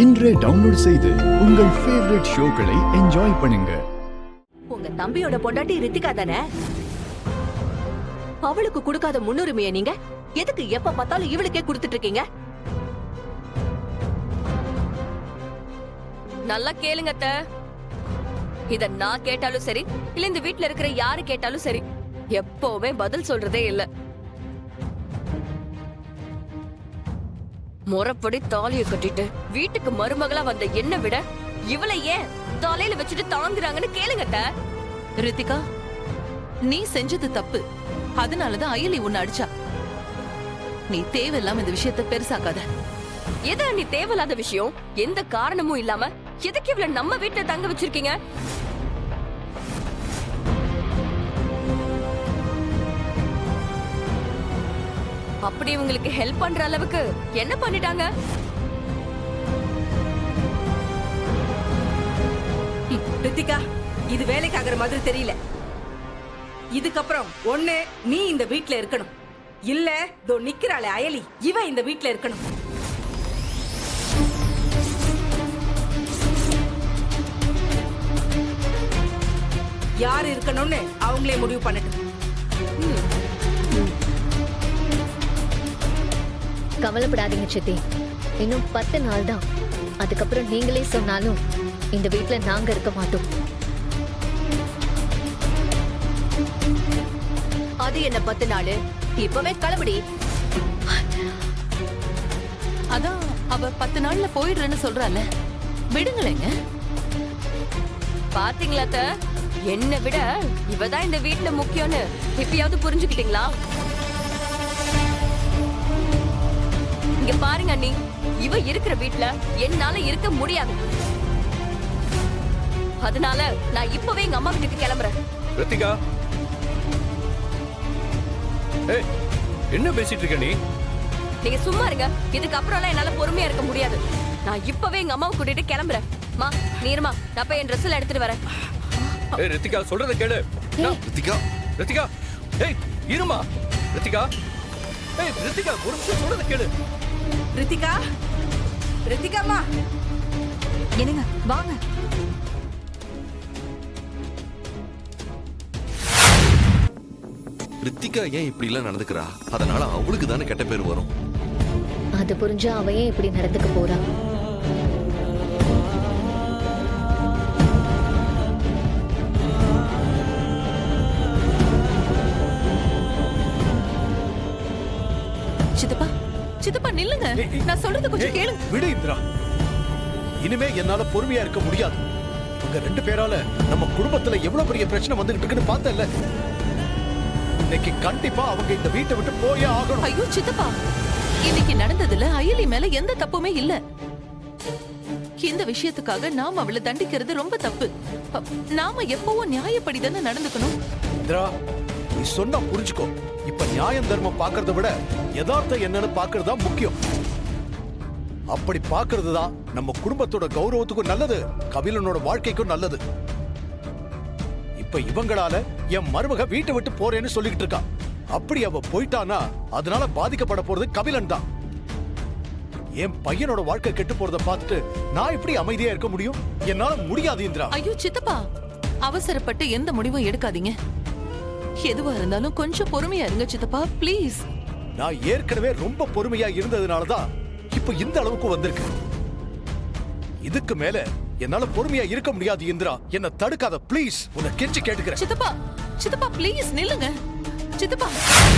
இன்றே டவுன்லோட் செய்து உங்கள் ஃபேவரட் ஷோக்களை என்ஜாய் பண்ணுங்க. உங்க தம்பியோட பொண்டாட்டி ரித்திகா தானே? அவளுக்கு கொடுக்காத முன்னுரிமையை நீங்க எதுக்கு எப்ப பார்த்தாலும் இவளுக்கே கொடுத்துட்டு இருக்கீங்க? நல்லா கேளுங்க அத்தை. இத நான் கேட்டாலும் சரி, இல்ல இந்த வீட்ல இருக்கிற யாரு கேட்டாலும் சரி, எப்பவுமே பதில் சொல்றதே இல்ல. முறைப்படி தாலிய கட்டிட்டு வீட்டுக்கு மருமகளா வந்த என்ன விட இவளை ஏன் தலையில வச்சுட்டு தாங்குறாங்கன்னு கேளுங்க அத்தை. ரித்திகா, நீ செஞ்சது தப்பு. அதனாலதான் அயலி உன்னை அடிச்சா. நீ தேவையில்லாம இந்த விஷயத்தை பெருசாக்காத. எது நீ தேவையில்லாத விஷயம்? எந்த காரணமும் இல்லாம எதுக்கு இவ்வளவு நம்ம வீட்டுல தங்க வச்சிருக்கீங்க? அப்படி உங்களுக்கு ஹெல்ப் பண்ற அளவுக்கு என்ன பண்ணிட்டாங்க? ரித்திகா, இது வேலைக்கு ஆகிற மாதிரி தெரியல. இதுக்கப்புறம் ஒண்ணு நீ இந்த வீட்ல இருக்கணும், இல்ல தோ நிக்கிறாளே அயலி, இவ இந்த வீட்ல இருக்கணும். யார் இருக்கணும்னு அவங்களே முடிவு பண்ணட்டும். கவலைப்படாதீங்க சித்தி, இன்னும் 10 நாள் தான். அதுக்கப்புறம் நீங்களே சொன்னாலும் இந்த வீட்ல நாங்க இருக்க மாட்டோம். அது என்ன 10 நாள்? இப்பவே கிளம்படி. அதான் அவ 10 நாள்ல போயிடுறேன்னு சொல்றால, விடுங்களேங்க. பாத்தீங்களா அத்தை? என்னை விட இவதான் இந்த வீட்டுல முக்கியம்னு இப்பயாவது புரிஞ்சுக்கிட்டீங்களா? இங்க பாருங்க அண்ணி, இவ இருக்கிற வீட்டுல என்னால இருக்க முடியாது. அதனால நான் இப்பவே எங்க அம்மா வீட்டுக்கு கிளம்புறேன். ரித்திகா, ஏய், என்ன பேசிட்டு இருக்க நீ? நீங்க சும்மா இருங்க. இதுக்கு அப்புறம்லாம் என்னால பொறுமையா இருக்க முடியாது. நான் இப்பவே எங்க அம்மாவை கூட்டிட்டு கிளம்புறேன். மா, நீருமா, நான் போய் என் ட்ரெஸ் எல்லாம் எடுத்துட்டு வரேன். ஏய் ரித்திகா, சொல்றத கேளு. ரித்திகா, ரித்திகா, ஏய் இருமா. ரித்திகா, ஏய் ரித்திகா, ஒரு நிமிஷம் சொல்றத கேளு. ரித்திகா, ரித்திகாமா, என்னங்க வாங்க. ரித்திகா ஏன் இப்படி எல்லாம் நடந்துக்கிறா? அதனால அவளுக்கு தானே கெட்ட பேர் வரும். அது புரிஞ்சா அவ ஏன் இப்படி நடந்துக்க போறா? சித்தப்பா, சித்தப்பா நில்லுங்க. நான் சொல்றது கொஞ்சம் கேளுங்க. விடு இந்திரா, இனிமே என்னால பொறுமையா இருக்க முடியாது. உங்க 2 பேரால நம்ம குடும்பத்துல எவ்வளவு பெரிய பிரச்சனை வந்துகிட்டு இருக்குன்னு பார்த்தல. இன்னைக்கு கண்டிப்பா அவங்க இந்த வீட்டை விட்டு போயே ஆகணும். ஐயோ சித்தப்பா, இன்னைக்கு நடந்ததுல அயலி மேல எந்த தப்புமே இல்ல. இந்த விஷயத்துக்காக நாம அவளை தண்டிக்கிறது ரொம்ப தப்பு. நாம எப்பவும் நியாயப்படி தானே நடந்துக்கணும். இந்திரா, நீ சொன்னா புரிஞ்சுக்கோ. இப்ப நியாயம் தர்மம் பாக்குறத விட யதார்த்தம் என்னன்னு பாக்குறதா முக்கியம். அப்படி பாக்குறதுதான் நம்ம குடும்பத்தோட கௌரவத்துக்கும் நல்லது, கபிலனோட வாழ்க்கைக்கும் நல்லது. இப்ப இவங்களால என் மருமக வீட்டை விட்டு போறேன்னு சொல்லிக்கிட்டு இருக்கா. அப்படி அவ போயிட்டானா அதனால பாதிக்கப்பட போறது கபிலன் தான். என் பையனோட வாழ்க்கை கெட்டு போறத பார்த்துட்டு நான் எப்படி அமைதியா இருக்க முடியும்? என்னால முடியாது இந்திரா. ஐயோ சித்தப்பா, அவசரப்பட்டு எந்த முடிவும் எடுக்காதீங்க. எதுவா இருந்தாலும் கொஞ்சம் பொறுமையா இருங்க சித்தப்பா, ப்ளீஸ். நான் ஏற்கனவே ரொம்ப பொறுமையா இருந்ததுனாலதான் இப்ப இந்த அளவுக்கு வந்திருக்கு. இதுக்கு மேல என்னால பொறுமையா இருக்க முடியாது இந்திரா. என்ன தடுக்காத ப்ளீஸ். உன்னை கெஞ்சி கேட்டுக்கிறேன். சித்தப்பா, சித்தப்பா ப்ளீஸ் நில்லுங்க. சித்தப்பா,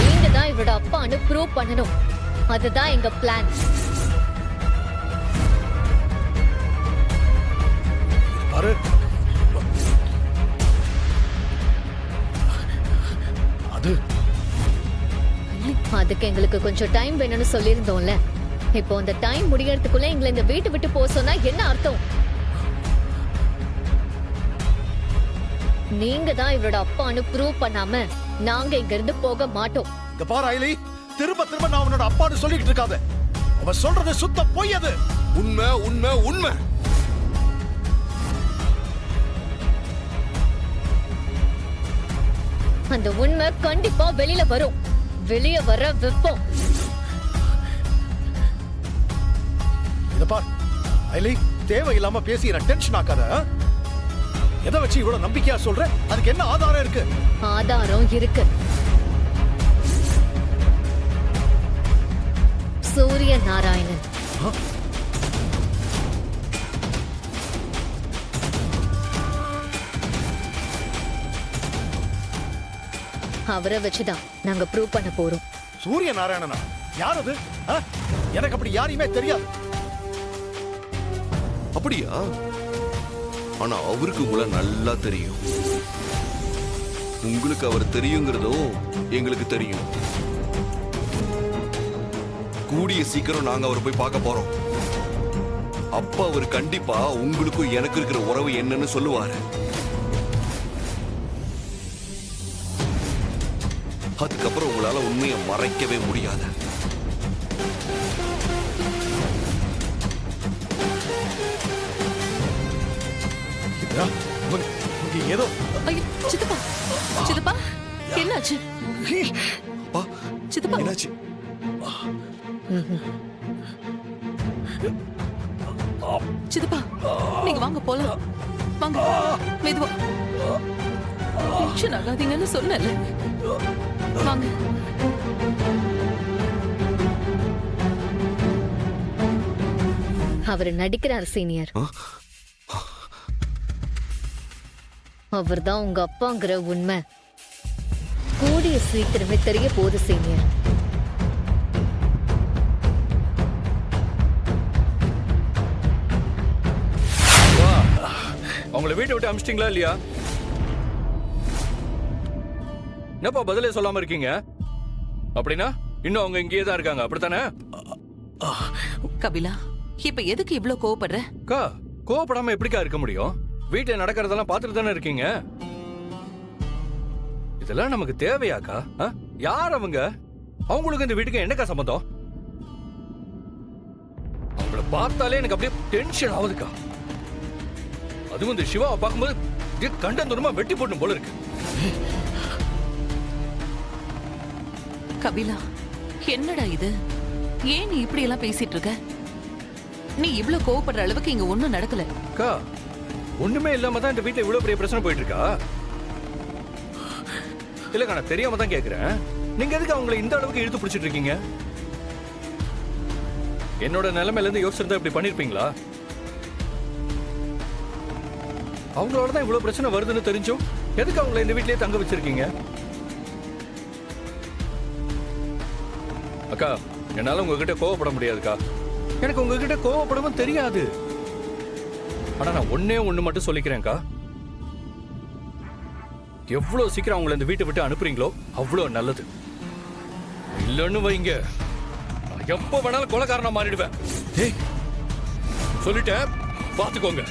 நீங்க தான் இவரோட அப்பான்னு ப்ரூவ் பண்ணணும். அதுதான் எங்க பிளான். பாரு, அதுக்கு எங்களுக்கு கொஞ்சம் டைம் வேணும்னு சொல்லியிருந்தோம்ல. இப்போ அந்த டைம் முடியறதுக்குள்ள எங்களை இந்த வீட்டை விட்டு போக சொன்னா என்ன அர்த்தம்? நீங்க தான் இவரோட அப்பான்னு ப்ரூவ் பண்ணாம நாங்க இங்க இருந்து போக மாட்டோம். இங்க பாரு அயலி, திரும்ப திரும்ப நான் அவனோட அப்பான்னு சொல்லிட்டு இருக்காத. அவன் சொல்றது சுத்த பொய். அது உண்மை, உண்மை, உண்மை. அந்த உண்மை கண்டிப்பா வெளியில வரும். வெளியே வர வைப்போம். இத பார், அயலி தேவையில்லாம பேசி என்ன டென்ஷன் ஆக்காத. எதை வச்சு இவ்வளவு நம்பிக்கையா சொல்ற? அதுக்கு என்ன ஆதாரம் இருக்கு? ஆதாரம் இருக்கு. சூரிய நாராயணன் அவரை வச்சுதான் நாங்க ப்ரூவ் பண்ண போறோம். சூரிய நாராயணனா? யார் அது? எனக்கு அப்படி யாரையுமே தெரியாது. அப்படியா? ஆனா அவருக்கு உங்களை நல்லா தெரியும். உங்களுக்கு அவர் தெரியுங்கிறதும் எங்களுக்கு தெரியும். கூடிய சீக்கிரம் நாங்க அவரை போய் பார்க்க போறோம். அப்ப அவர் கண்டிப்பா உங்களுக்கும் எனக்கு இருக்கிற உறவு என்னன்னு சொல்லுவாரு. அதுக்கப்புறம் உங்களால உண்மையை மறைக்கவே முடியாது. ஏதோ ஐயோ, சித்தப்பா சித்தப்பா என்னாச்சு? அப்பா, சித்தப்பா என்னாச்சு? சித்தப்பா நீங்க வாங்க போலாம். வாங்க மெதுவா. டென்ஷன் ஆகாதீங்கன்னு சொன்னல. வாங்க. அவர் நடிக்கிறார் சீனியர். அவர்தான் உங்க அப்பாங்கிற உண்மை கூடிய சீக்கிரமே தெரிய போகுது சீனியர். அவங்கள வீட்டை விட்டு அமிச்சிட்டீங்களா இல்லையா? என்னப்பா பதிலே சொல்லாம இருக்கீங்க? அப்படின்னா இன்னும் அவங்க இங்கேயே தான் இருக்காங்க, அப்படித்தானே? கபிலா, இப்ப எதுக்கு இவ்ளோ கோவப்படுற? அக்கா, கோவப்படாம எப்படிக்கா இருக்க முடியும்? வீட்டுல நடக்கிறதெல்லாம் பார்த்துட்டு தானே இருக்கீங்க. இதெல்லாம் நமக்கு தேவையாக்கா? யார் அவங்க? அவங்களுக்கு இந்த வீட்டுக்கு என்னக்கா சம்பந்தம்? அவங்கள பார்த்தாலே எனக்கு அப்படியே டென்ஷன் ஆகுதுக்கா. அதுவும் இந்த சிவாவை பார்க்கும்போது கண்டம் தூரமா வெட்டி போடணும் போல இருக்கு. கபிலா, என்னடா இது? ஏன் நீ இப்படி எல்லாம் பேசிட்டு இருக்க? நீ இவ்ளோ கோவப்படுற அளவுக்கு இங்க ஒண்ணும் நடக்கல. அக்கா, ஒண்ணுமே இல்லாம தான் இந்த வீட்டுல இவ்வளவு பெரிய பிரச்சனை போயிட்டு இருக்கா? இல்லக்கா, நான் தெரியாம தான் கேக்குறேன். நீங்க எதுக்கு அவங்களை இந்த அளவுக்கு இழுத்து பிடிச்சிட்டு இருக்கீங்க? என்னோட நிலைமையில இருந்து யோசிச்சிருந்தா இப்படி பண்ணிருப்பீங்களா? அவங்களோட தான் இவ்வளவு பிரச்சனை வருதுன்னு தெரிஞ்சும் எதுக்கு அவங்களை இந்த வீட்லயே தங்க வச்சிருக்கீங்க? அக்கா, என்னால உங்ககிட்ட கோவப்பட முடியாதுக்கா. எனக்கு உங்ககிட்ட கோவப்படவும் தெரியாது. ஆனா நான் ஒண்ணு மட்டும் சொல்லிக்கிறேன்க்கா. எவ்வளவு சீக்கிரம் அவங்களை இந்த வீட்டை விட்டு அனுப்புறீங்களோ அவ்வளவு நல்லது. இல்லன்னு வைங்க, நான் எப்ப வேணாலும் கொலைகாரனா மாறிடுவேன். சொல்லிட்டேன், பாத்துக்கோங்க.